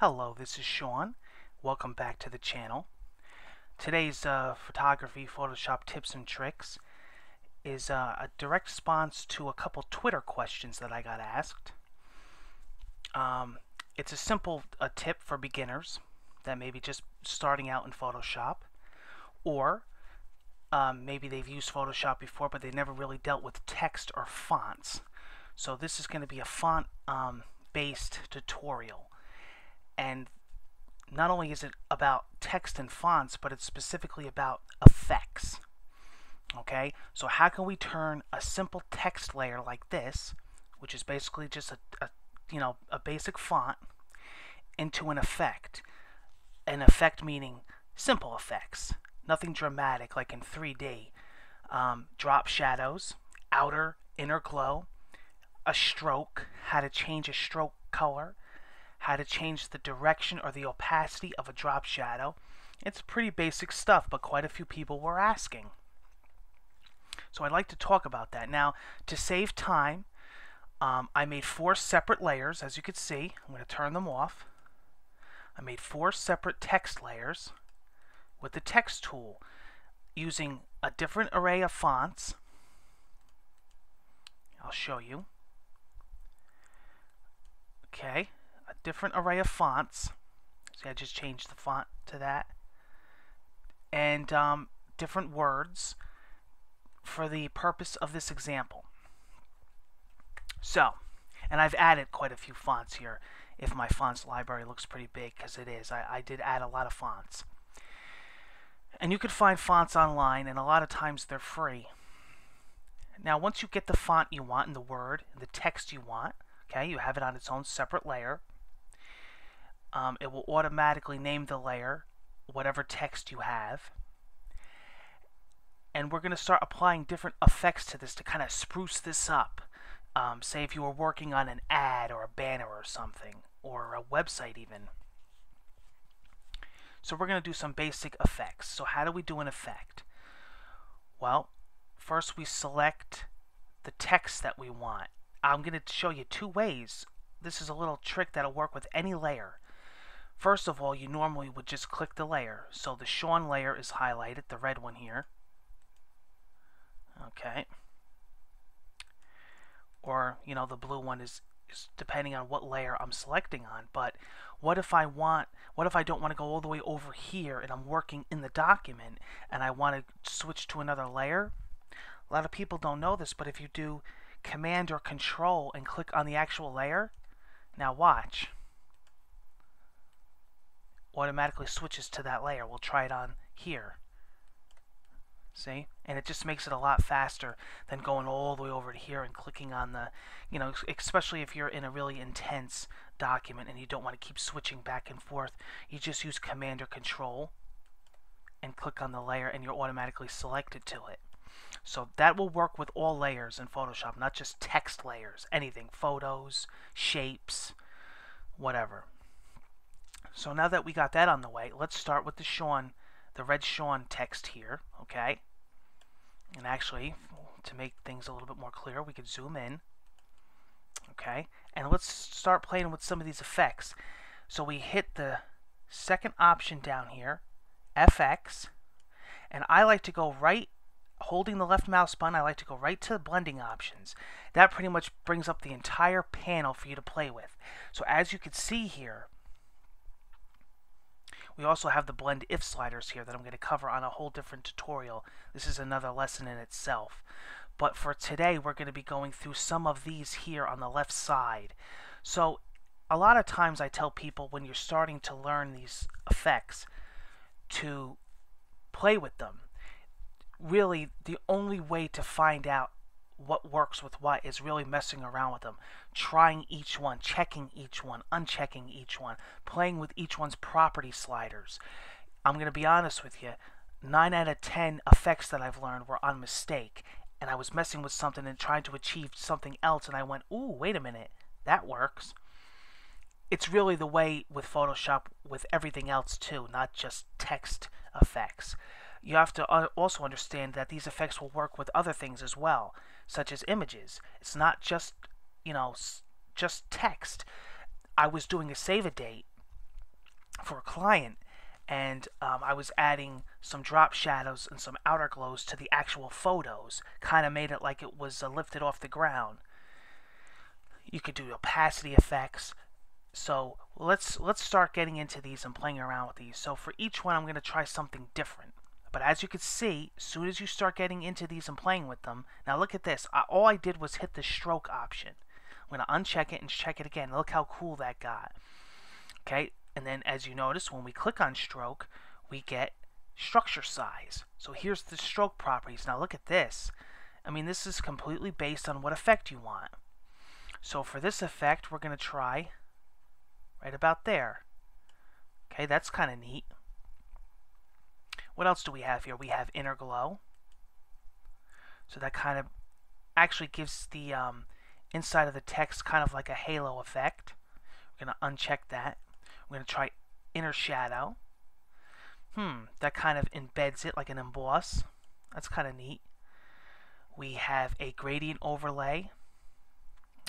Hello, this is Sean. Welcome back to the channel. Today's photography Photoshop tips and tricks is a direct response to a couple Twitter questions that I got asked. It's a simple tip for beginners that may be just starting out in Photoshop, or maybe they've used Photoshop before but they never really dealt with text or fonts. So this is going to be a font based tutorial. And not only is it about text and fonts, but it's specifically about effects. Okay, so how can we turn a simple text layer like this, which is basically just a basic font, into an effect? An effect meaning simple effects, nothing dramatic like in 3D. Drop shadows, outer, inner glow, a stroke, how to change a stroke color, how to change the direction or the opacity of a drop shadow. It's pretty basic stuff, but quite a few people were asking. So I'd like to talk about that. Now, to save time, I made 4 separate layers. As you can see, I'm going to turn them off. I made 4 separate text layers with the text tool using a different array of fonts. I'll show you. Okay. A different array of fonts. See, I just changed the font to that. And different words for the purpose of this example. So, and I've added quite a few fonts here. If my fonts library looks pretty big, because it is. I did add a lot of fonts. And you can find fonts online, and a lot of times they're free. Now, once you get the font you want and the word, and the text you want, okay, you have it on its own separate layer. It will automatically name the layer whatever text you have. And we're going to start applying different effects to this to kind of spruce this up. Say if you were working on an ad or a banner or something, or a website even. So we're going to do some basic effects. So how do we do an effect? Well, first we select the text that we want. I'm going to show you 2 ways. This is a little trick that'll work with any layer. First of all, you normally would just click the layer. So the Sean layer is highlighted, the red one here. Okay. Or, the blue one is depending on what layer I'm selecting on. But what if I don't want to go all the way over here and I'm working in the document and I want to switch to another layer? A lot of people don't know this, but if you do Command or Control and click on the actual layer, now watch. Automatically switches to that layer. We'll try it on here. See? And it just makes it a lot faster than going all the way over to here and clicking on the, especially if you're in a really intense document and you don't want to keep switching back and forth. You just use Command or Control and click on the layer and you're automatically selected to it. So that will work with all layers in Photoshop, not just text layers, anything, photos, shapes, whatever. So now that we got that on the way, let's start with the red Sean text here, okay? And actually, to make things a little bit more clear, we could zoom in, okay? And let's start playing with some of these effects. So we hit the second option down here, FX, and I like to go right, holding the left mouse button, I like to go right to the blending options. That pretty much brings up the entire panel for you to play with. So as you can see here, we also have the blend if sliders here that I'm going to cover on a whole different tutorial. This is another lesson in itself. But for today, we're going to be going through some of these here on the left side. So a lot of times I tell people when you're starting to learn these effects to play with them. Really, the only way to find out what works with what is really messing around with them, trying each one, checking each one, unchecking each one, playing with each one's property sliders. I'm going to be honest with you, 9 out of 10 effects that I've learned were on mistake, and I was messing with something and trying to achieve something else, and I went, ooh, wait a minute, that works. It's really the way with Photoshop with everything else too, not just text effects. You have to also understand that these effects will work with other things as well, such as images. It's not just, just text. I was doing a save a date for a client, and I was adding some drop shadows and some outer glows to the actual photos. Kind of made it like it was lifted off the ground. You could do opacity effects. So let's start getting into these and playing around with these. So for each one, I'm going to try something different. But as you can see, as soon as you start getting into these and playing with them, now look at this. All I did was hit the stroke option. I'm going to uncheck it and check it again. Look how cool that got. Okay, and then as you notice, when we click on stroke, we get structure size. So here's the stroke properties. Now look at this. I mean, this is completely based on what effect you want. So for this effect, we're going to try right about there. Okay, that's kind of neat. What else do we have here? We have inner glow. So that kind of actually gives the inside of the text kind of like a halo effect. We're going to uncheck that. We're going to try inner shadow. That kind of embeds it like an emboss. That's kind of neat. We have a gradient overlay.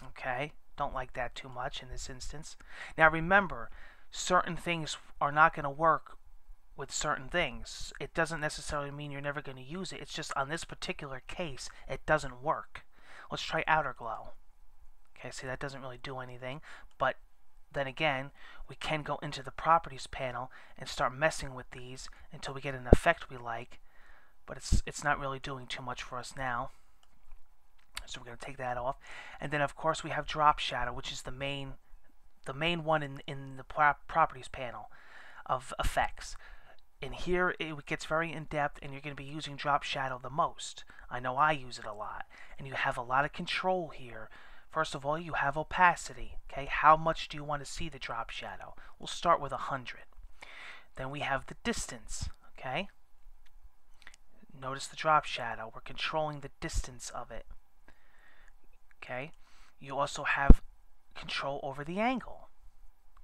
Okay, don't like that too much in this instance. Now remember, certain things are not going to work with certain things. It doesn't necessarily mean you're never going to use it. It's just on this particular case, it doesn't work. Let's try outer glow. Okay, see, that doesn't really do anything, but then again, we can go into the properties panel and start messing with these until we get an effect we like, but it's not really doing too much for us now. So we're going to take that off. And then of course we have drop shadow, which is the main one in the properties panel of effects. And here it gets very in-depth, and you're going to be using drop shadow the most. I know I use it a lot. And you have a lot of control here. First of all, you have opacity. Okay, how much do you want to see the drop shadow? We'll start with 100. Then we have the distance. Okay, notice the drop shadow. We're controlling the distance of it. Okay, you also have control over the angle.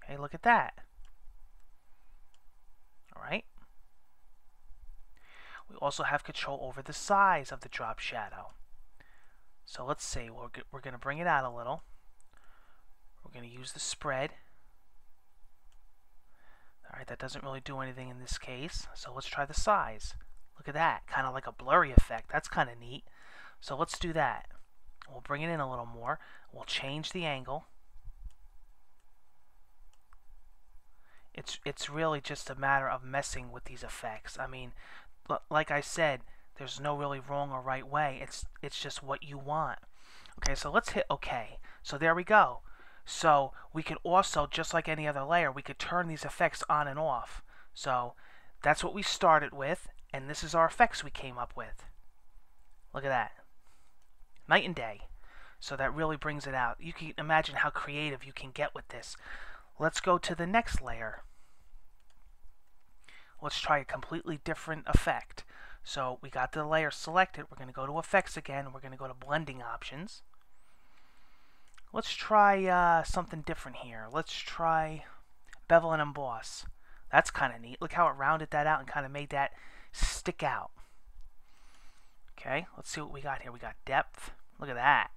Okay, look at that. All right. We also have control over the size of the drop shadow. So let's see, we're going to bring it out a little. We're going to use the spread. Alright, that doesn't really do anything in this case. So let's try the size. Look at that, kind of like a blurry effect. That's kind of neat. So let's do that. We'll bring it in a little more. We'll change the angle. It's really just a matter of messing with these effects. I mean, like I said, there's no really wrong or right way. It's just what you want. Okay, so let's hit OK. So there we go. So we could also, just like any other layer, we could turn these effects on and off. So that's what we started with, and this is our effects we came up with. Look at that. Night and day. So that really brings it out. You can imagine how creative you can get with this. Let's go to the next layer. Let's try a completely different effect. So we got the layer selected. We're going to go to effects again. We're going to go to blending options. Let's try something different here. Let's try bevel and emboss. That's kind of neat. Look how it rounded that out and kind of made that stick out. Okay, let's see what we got here. We got depth. Look at that.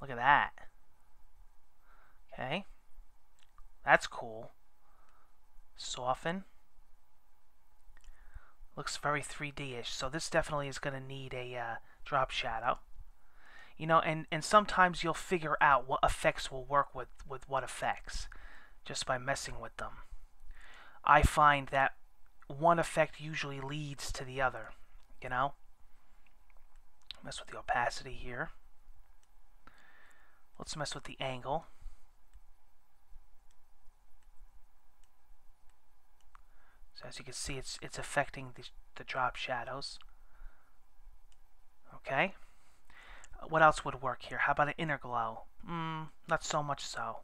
Look at that. Okay, that's cool. Soften. Looks very 3D-ish. So this definitely is going to need a drop shadow. You know, and sometimes you'll figure out what effects will work with what effects just by messing with them. I find that one effect usually leads to the other, you know? Mess with the opacity here. Let's mess with the angle. So as you can see, it's affecting the drop shadows. Okay. What else would work here? How about an inner glow? Not so much so.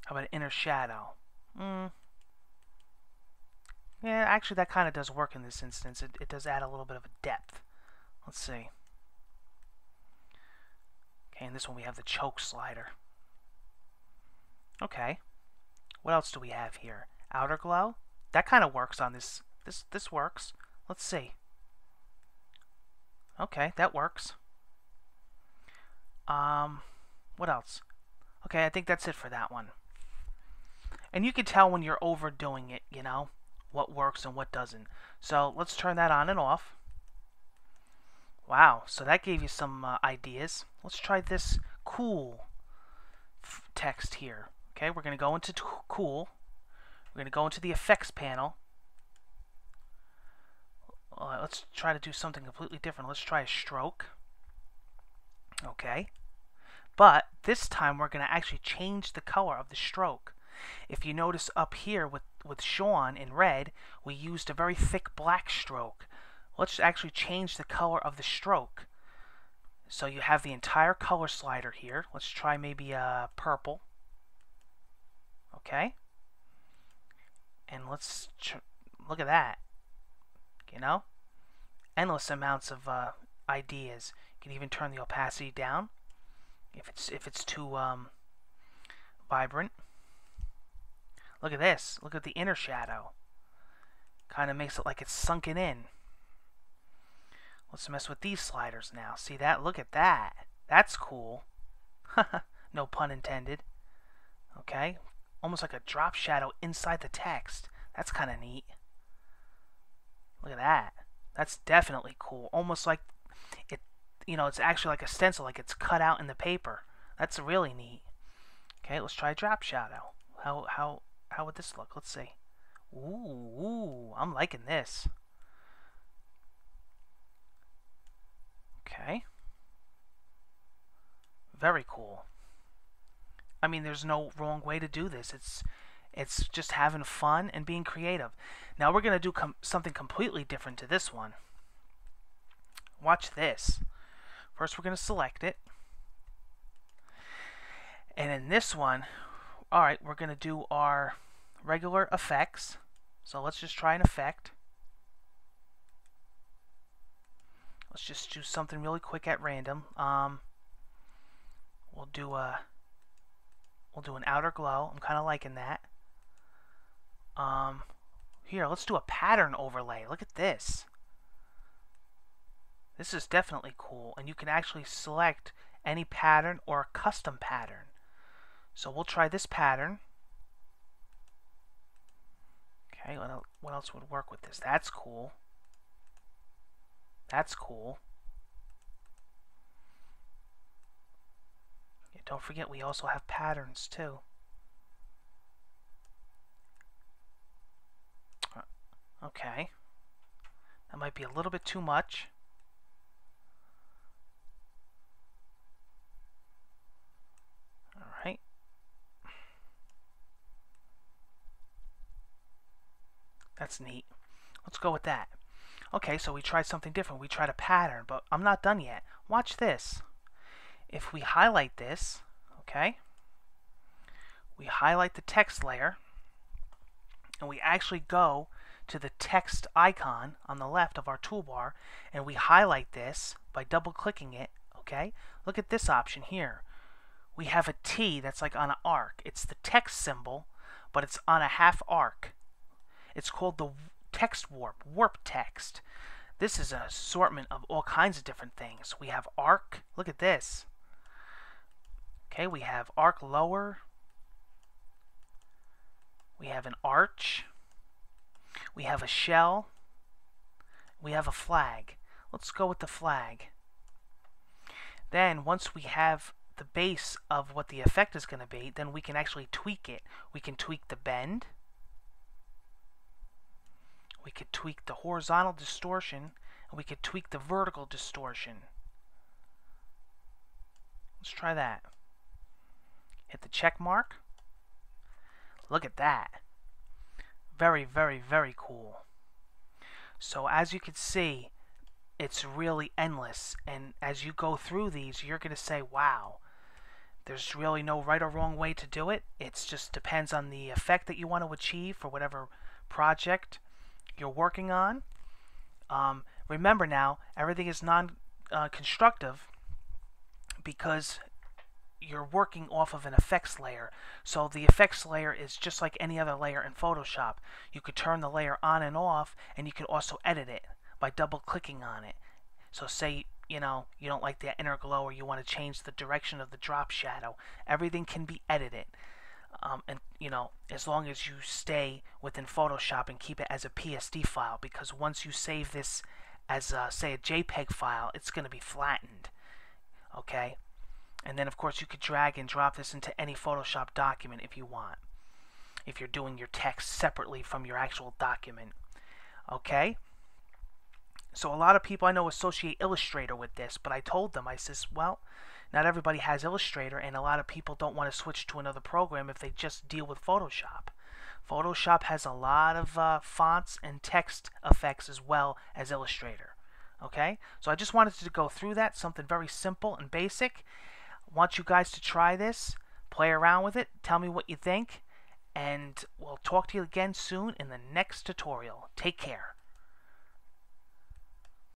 How about an inner shadow? Yeah, actually that kind of does work in this instance. It does add a little bit of a depth. Let's see. Okay, in this one we have the choke slider. Okay. What else do we have here? Outer glow? That kind of works on this. This works. Let's see. Okay, that works. What else? Okay, I think that's it for that one. And you can tell when you're overdoing it, you know, what works and what doesn't. So let's turn that on and off. Wow, so that gave you some ideas. Let's try this cool text here. Okay, we're going to go into cool. We're going to go into the effects panel. Let's try to do something completely different. Let's try a stroke. Okay. But this time we're going to actually change the color of the stroke. If you notice up here with Sean in red, we used a very thick black stroke. Let's actually change the color of the stroke. So you have the entire color slider here. Let's try maybe purple. Okay. And let's look at that. You know? Endless amounts of ideas. You can even turn the opacity down if it's too vibrant. Look at this. Look at the inner shadow. Kind of makes it like it's sunken in. Let's mess with these sliders now. See that? Look at that. That's cool. No pun intended. Okay. Almost like a drop shadow inside the text. That's kind of neat. Look at that. That's definitely cool. Almost like it, you know, it's actually like a stencil, like it's cut out in the paper. That's really neat. Okay, let's try a drop shadow. How would this look? Let's see. Ooh, I'm liking this. Okay. Very cool. I mean, there's no wrong way to do this. It's just having fun and being creative. Now we're going to do something completely different to this one. Watch this. First we're going to select it. And in this one, alright, we're going to do our regular effects. So let's just try an effect. Let's just do something really quick at random. We'll do an outer glow. I'm kind of liking that. Here, let's do a pattern overlay. Look at this. This is definitely cool, and you can actually select any pattern or a custom pattern. So we'll try this pattern. Okay, what else would work with this? That's cool. That's cool. Yeah, don't forget we also have patterns too. Okay. That might be a little bit too much. Alright. That's neat. Let's go with that. Okay, so we tried something different. We tried a pattern, but I'm not done yet. Watch this. If we highlight this, okay, we highlight the text layer, and we actually go to the text icon on the left of our toolbar, and we highlight this by double-clicking it, okay? Look at this option here. We have a T that's like on an arc. It's the text symbol, but it's on a half arc. It's called the text warp text. This is an assortment of all kinds of different things. We have arc. Look at this. Okay, we have arc lower. We have an arch. We have a shell. We have a flag. Let's go with the flag. Then once we have the base of what the effect is going to be, then we can actually tweak it. We can tweak the bend. We could tweak the horizontal distortion, and we could tweak the vertical distortion. Let's try that. Hit the check mark. Look at that. Very, very, very cool. So as you can see, it's really endless, and as you go through these, you're going to say, wow, there's really no right or wrong way to do it. It just depends on the effect that you want to achieve for whatever project you're working on. Remember now, everything is non-constructive because you're working off of an effects layer. So the effects layer is just like any other layer in Photoshop. You could turn the layer on and off, and you can also edit it by double-clicking on it. So say, you know, you don't like the inner glow, or you want to change the direction of the drop shadow. Everything can be edited. and you know, as long as you stay within Photoshop and keep it as a PSD file, because once you save this as say a JPEG file, it's going to be flattened. Okay, and then of course you could drag and drop this into any Photoshop document if you want, if you're doing your text separately from your actual document. Okay, so a lot of people I know associate Illustrator with this, but I told them, I says, well, not everybody has Illustrator, and a lot of people don't want to switch to another program if they just deal with Photoshop. Photoshop has a lot of fonts and text effects as well as Illustrator. Okay, so I just wanted to go through that, something very simple and basic. I want you guys to try this, play around with it, tell me what you think, and we'll talk to you again soon in the next tutorial. Take care.